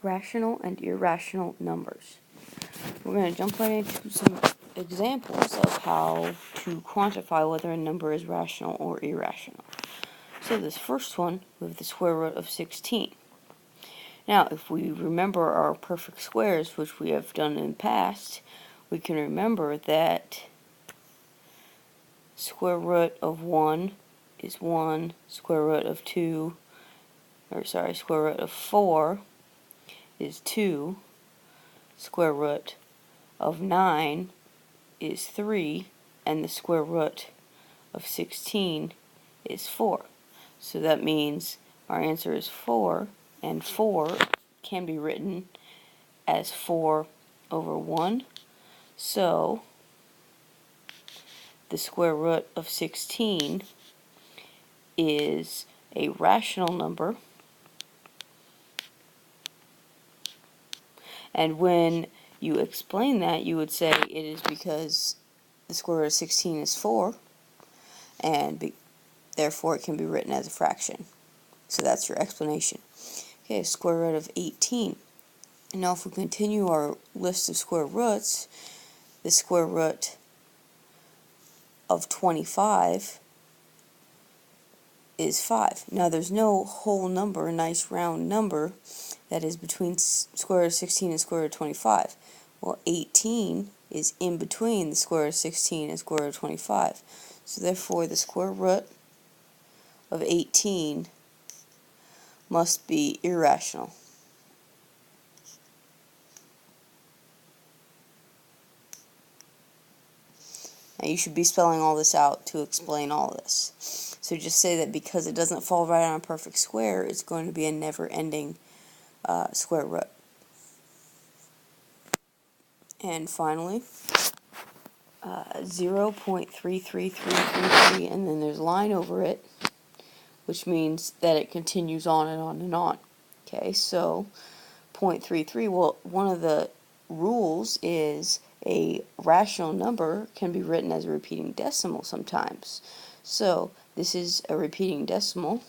rational and irrational numbers. We're going to jump right into some examples of how to quantify whether a number is rational or irrational. So this first one, we have the square root of 16. Now, if we remember our perfect squares, which we have done in the past, we can remember that square root of 1 is 1, square root of 2, square root of 4 is 2, square root of 9 is 3, and the square root of 16 is 4. So that means our answer is 4, and 4 can be written as 4 over 1. So the square root of 16 is a rational number. And when you explain that, you would say it is because the square root of 16 is 4, and therefore it can be written as a fraction. So that's your explanation. Okay, square root of 18. Now if we continue our list of square roots, the square root of 25 is 5. Now there's no whole number, a nice round number, that is between square root of 16 and square root of 25. Well, 18 is in between the square root of 16 and square root of 25. So therefore the square root of 18 must be irrational. Now you should be spelling all this out to explain all this. So just say that because it doesn't fall right on a perfect square, it's going to be a never-ending square root. And finally, 0.33333, and then there's a line over it, which means that it continues on and on and on. Okay, so 0.33, well, one of the rules is a rational number can be written as a repeating decimal sometimes. So this is a repeating decimal.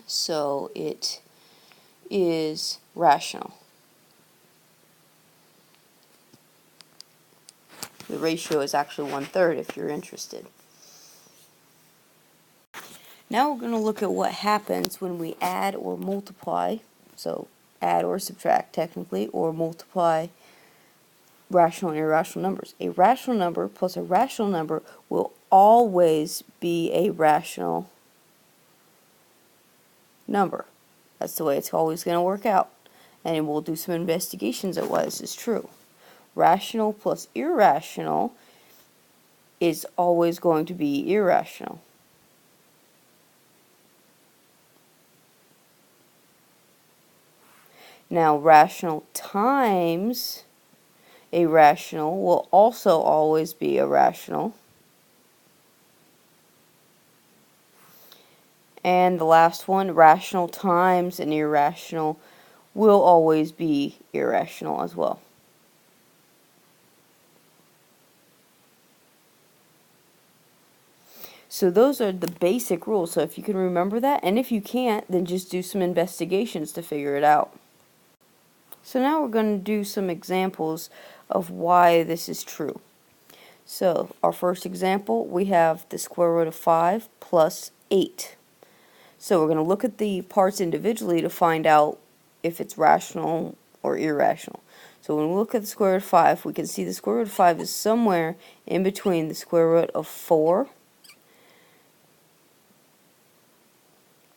So it is rational. The ratio is actually 1/3 if you're interested. Now we're going to look at what happens when we add or multiply, so add or subtract technically, or multiply rational and irrational numbers. A rational number plus a rational number will always be a rational number. That's the way it's always going to work out. And we'll do some investigations at why this is true. Rational plus irrational is always going to be irrational. Now, rational times irrational will also always be irrational. And the last one, rational times an irrational, will always be irrational as well. So those are the basic rules. So if you can remember that, and if you can't, then just do some investigations to figure it out. So now we're going to do some examples of why this is true. So our first example, we have the square root of 5 plus 8. So we're going to look at the parts individually to find out if it's rational or irrational. So when we look at the square root of 5, we can see the square root of 5 is somewhere in between the square root of 4.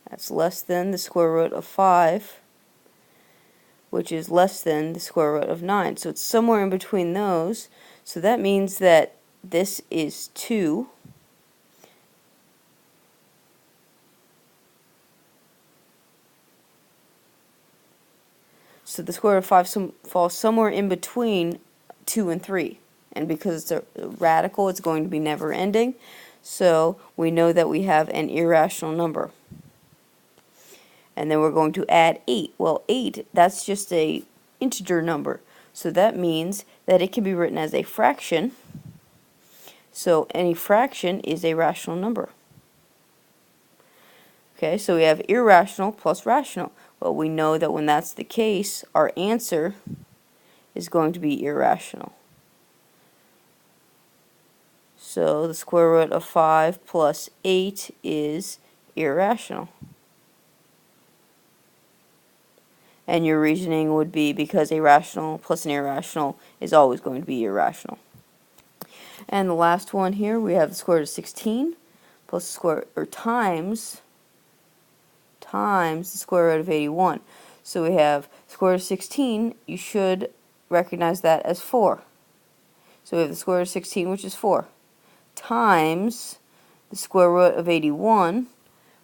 That's less than the square root of 5, which is less than the square root of 9. So it's somewhere in between those. So that means that this is 2. So the square root of 5 falls somewhere in between 2 and 3. And because it's a radical, it's going to be never ending. So we know that we have an irrational number. And then we're going to add 8. Well, 8, that's just a integer number. So that means that it can be written as a fraction. So any fraction is a rational number. Okay, so we have irrational plus rational. Well, we know that when that's the case, our answer is going to be irrational. So the square root of 5 plus 8 is irrational. And your reasoning would be because a rational plus an irrational is always going to be irrational. And the last one here, we have the square root of 16 plus the square, or times the square root of 81. So we have square root of 16, you should recognize that as 4. So we have the square root of 16, which is 4, times the square root of 81,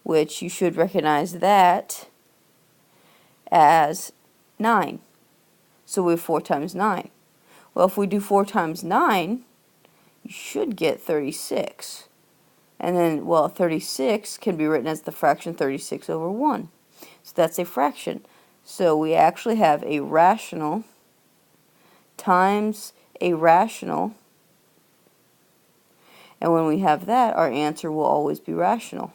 which you should recognize that as 9. So we have 4 times 9. Well, if we do 4 times 9, you should get 36. And then, well, 36 can be written as the fraction 36 over 1. So that's a fraction. So we actually have a rational times a rational. And when we have that, our answer will always be rational.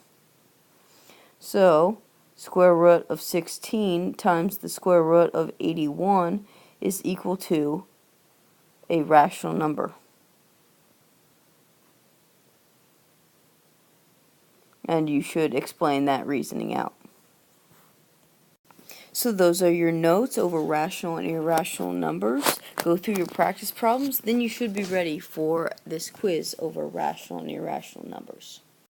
So square root of 16 times the square root of 81 is equal to a rational number. And you should explain that reasoning out. So those are your notes over rational and irrational numbers. Go through your practice problems, then you should be ready for this quiz over rational and irrational numbers.